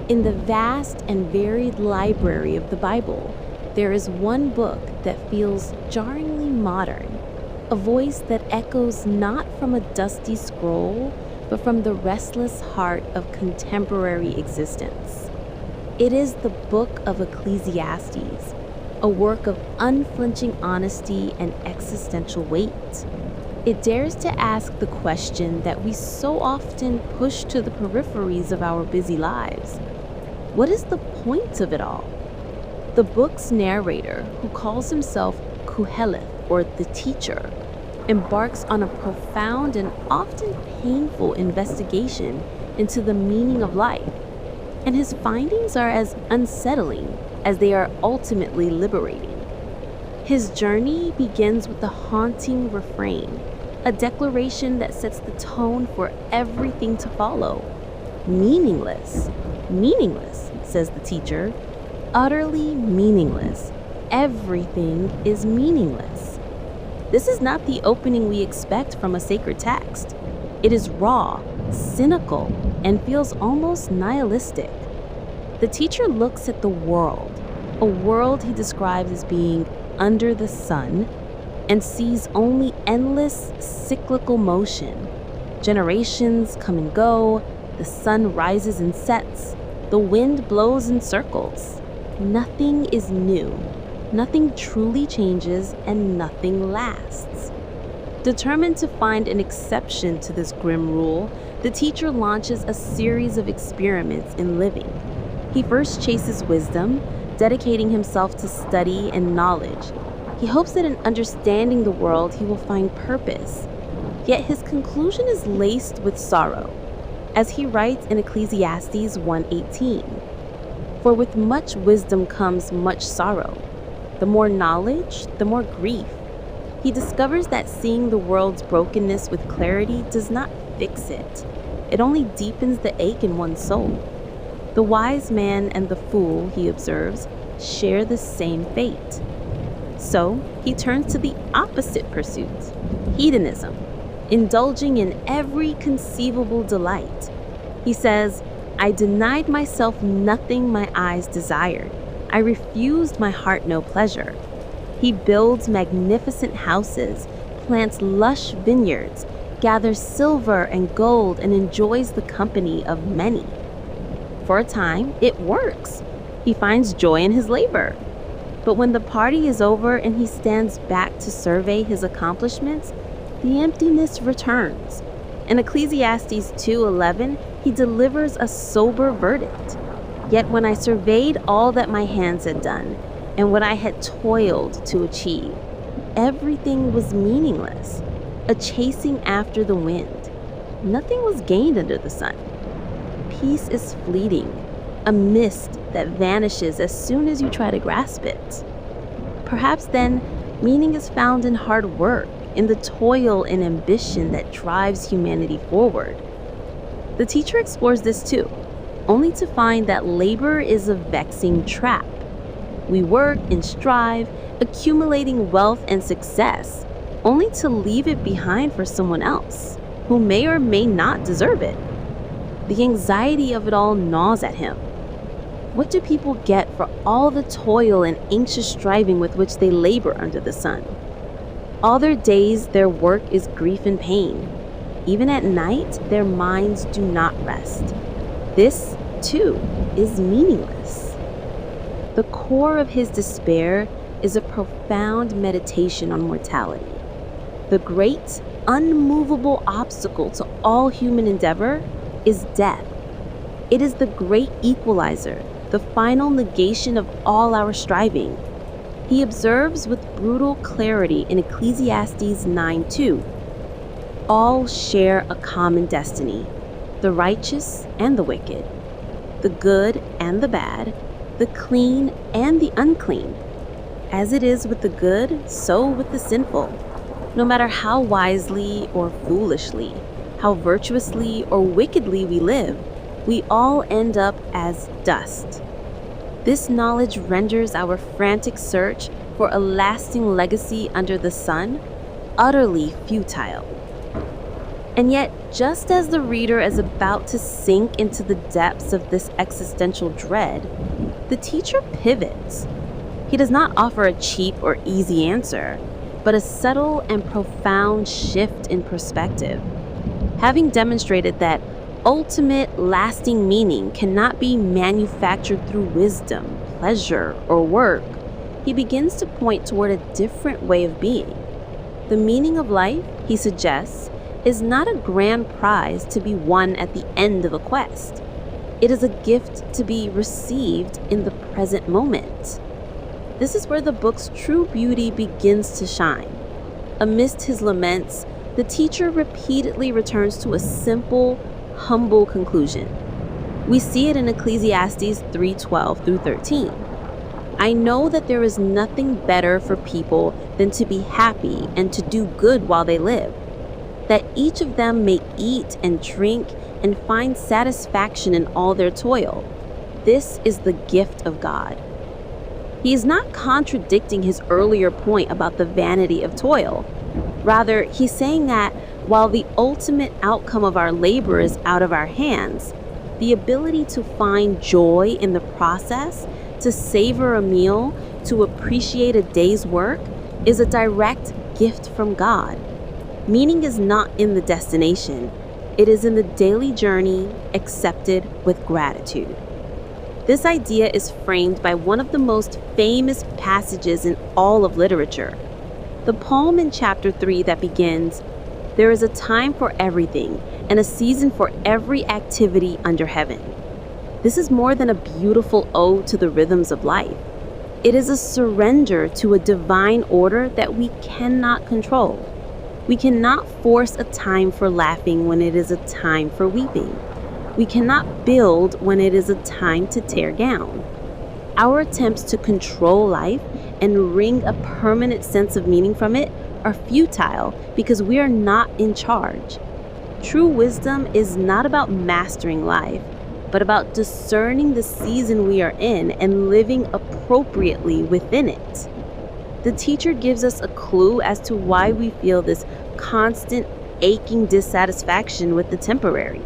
In the vast and varied library of the Bible, there is one book that feels jarringly modern, a voice that echoes not from a dusty scroll, but from the restless heart of contemporary existence. It is the Book of Ecclesiastes, a work of unflinching honesty and existential weight. It dares to ask the question that we so often push to the peripheries of our busy lives. What is the point of it all? The book's narrator, who calls himself Qoheleth, or the teacher, embarks on a profound and often painful investigation into the meaning of life, and his findings are as unsettling as they are ultimately liberating. His journey begins with a haunting refrain, a declaration that sets the tone for everything to follow. Meaningless. Meaningless, says the teacher. Utterly meaningless. Everything is meaningless. This is not the opening we expect from a sacred text. It is raw, cynical, and feels almost nihilistic. The teacher looks at the world, a world he describes as being under the sun, and sees only endless cyclical motion. Generations come and go, the sun rises and sets, the wind blows in circles. Nothing is new, nothing truly changes, and nothing lasts. Determined to find an exception to this grim rule, the teacher launches a series of experiments in living. He first chases wisdom, dedicating himself to study and knowledge. He hopes that in understanding the world he will find purpose. Yet his conclusion is laced with sorrow, as he writes in Ecclesiastes 1:18. For with much wisdom comes much sorrow. The more knowledge, the more grief. He discovers that seeing the world's brokenness with clarity does not fix it. It only deepens the ache in one's soul. The wise man and the fool, he observes, share the same fate. So he turns to the opposite pursuit, hedonism, indulging in every conceivable delight. He says, I denied myself nothing my eyes desired. I refused my heart no pleasure. He builds magnificent houses, plants lush vineyards, gathers silver and gold, and enjoys the company of many. For a time, it works. He finds joy in his labor. But when the party is over and he stands back to survey his accomplishments, the emptiness returns. In Ecclesiastes 2:11, he delivers a sober verdict. Yet when I surveyed all that my hands had done, and what I had toiled to achieve, everything was meaningless, a chasing after the wind. Nothing was gained under the sun. Peace is fleeting, a mist that vanishes as soon as you try to grasp it. Perhaps then, meaning is found in hard work, in the toil and ambition that drives humanity forward. The teacher explores this too, only to find that labor is a vexing trap. We work and strive, accumulating wealth and success, only to leave it behind for someone else, who may or may not deserve it. The anxiety of it all gnaws at him. What do people get for all the toil and anxious striving with which they labor under the sun? All their days, their work is grief and pain. Even at night, their minds do not rest. This, too, is meaningless. The core of his despair is a profound meditation on mortality. The great, unmovable obstacle to all human endeavor is death. It is the great equalizer, the final negation of all our striving. He observes with brutal clarity in Ecclesiastes 9:2. All share a common destiny, the righteous and the wicked, the good and the bad, the clean and the unclean. As it is with the good, so with the sinful. No matter how wisely or foolishly, how virtuously or wickedly we live, we all end up as dust. This knowledge renders our frantic search for a lasting legacy under the sun utterly futile. And yet, just as the reader is about to sink into the depths of this existential dread, the teacher pivots. He does not offer a cheap or easy answer, but a subtle and profound shift in perspective. Having demonstrated that ultimate, lasting meaning cannot be manufactured through wisdom, pleasure, or work, he begins to point toward a different way of being. The meaning of life, he suggests, is not a grand prize to be won at the end of a quest. It is a gift to be received in the present moment. This is where the book's true beauty begins to shine. Amidst his laments, the teacher repeatedly returns to a simple, humble conclusion. We see it in Ecclesiastes 3:12 through 13. I know that there is nothing better for people than to be happy and to do good while they live, that each of them may eat and drink and find satisfaction in all their toil. This is the gift of God. He is not contradicting his earlier point about the vanity of toil. Rather, he's saying that while the ultimate outcome of our labor is out of our hands, the ability to find joy in the process, to savor a meal, to appreciate a day's work, is a direct gift from God. Meaning is not in the destination. It is in the daily journey, accepted with gratitude. This idea is framed by one of the most famous passages in all of literature. The poem in chapter 3 that begins, "There is a time for everything and a season for every activity under heaven." This is more than a beautiful ode to the rhythms of life. It is a surrender to a divine order that we cannot control. We cannot force a time for laughing when it is a time for weeping. We cannot build when it is a time to tear down. Our attempts to control life and wring a permanent sense of meaning from it are futile because we are not in charge. True wisdom is not about mastering life, but about discerning the season we are in and living appropriately within it. The teacher gives us a clue as to why we feel this constant, aching dissatisfaction with the temporary.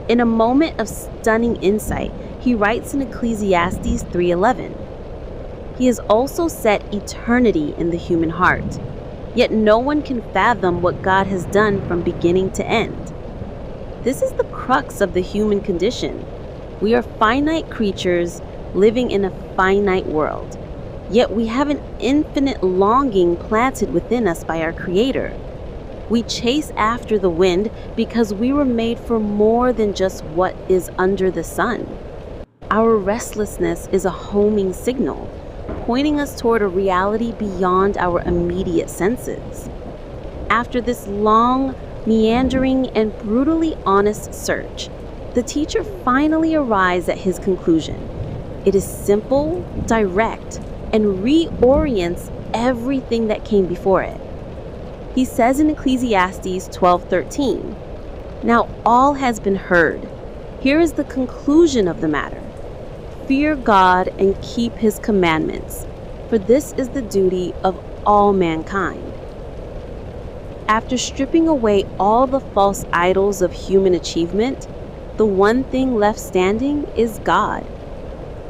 In a moment of stunning insight, he writes in Ecclesiastes 3:11, "He has also set eternity in the human heart, yet no one can fathom what God has done from beginning to end." This is the crux of the human condition. We are finite creatures living in a finite world, yet we have an infinite longing planted within us by our Creator. We chase after the wind because we were made for more than just what is under the sun. Our restlessness is a homing signal, pointing us toward a reality beyond our immediate senses. After this long, meandering, and brutally honest search, the teacher finally arrives at his conclusion. It is simple, direct, and reorients everything that came before it. He says in Ecclesiastes 12:13, "Now all has been heard. Here is the conclusion of the matter. Fear God and keep his commandments, for this is the duty of all mankind." After stripping away all the false idols of human achievement, the one thing left standing is God.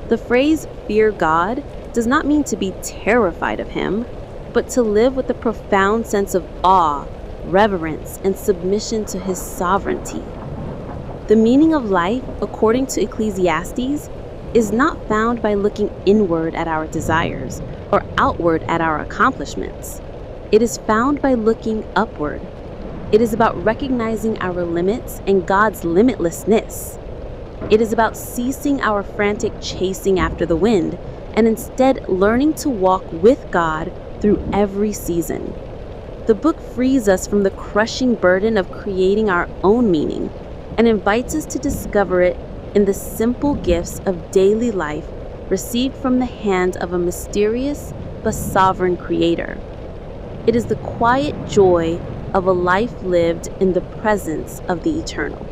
The phrase "fear God" does not mean to be terrified of him, but to live with a profound sense of awe, reverence, and submission to his sovereignty. The meaning of life, according to Ecclesiastes, is not found by looking inward at our desires or outward at our accomplishments. It is found by looking upward. It is about recognizing our limits and God's limitlessness. It is about ceasing our frantic chasing after the wind and instead learning to walk with God through every season. The book frees us from the crushing burden of creating our own meaning and invites us to discover it in the simple gifts of daily life received from the hand of a mysterious but sovereign Creator. It is the quiet joy of a life lived in the presence of the eternal.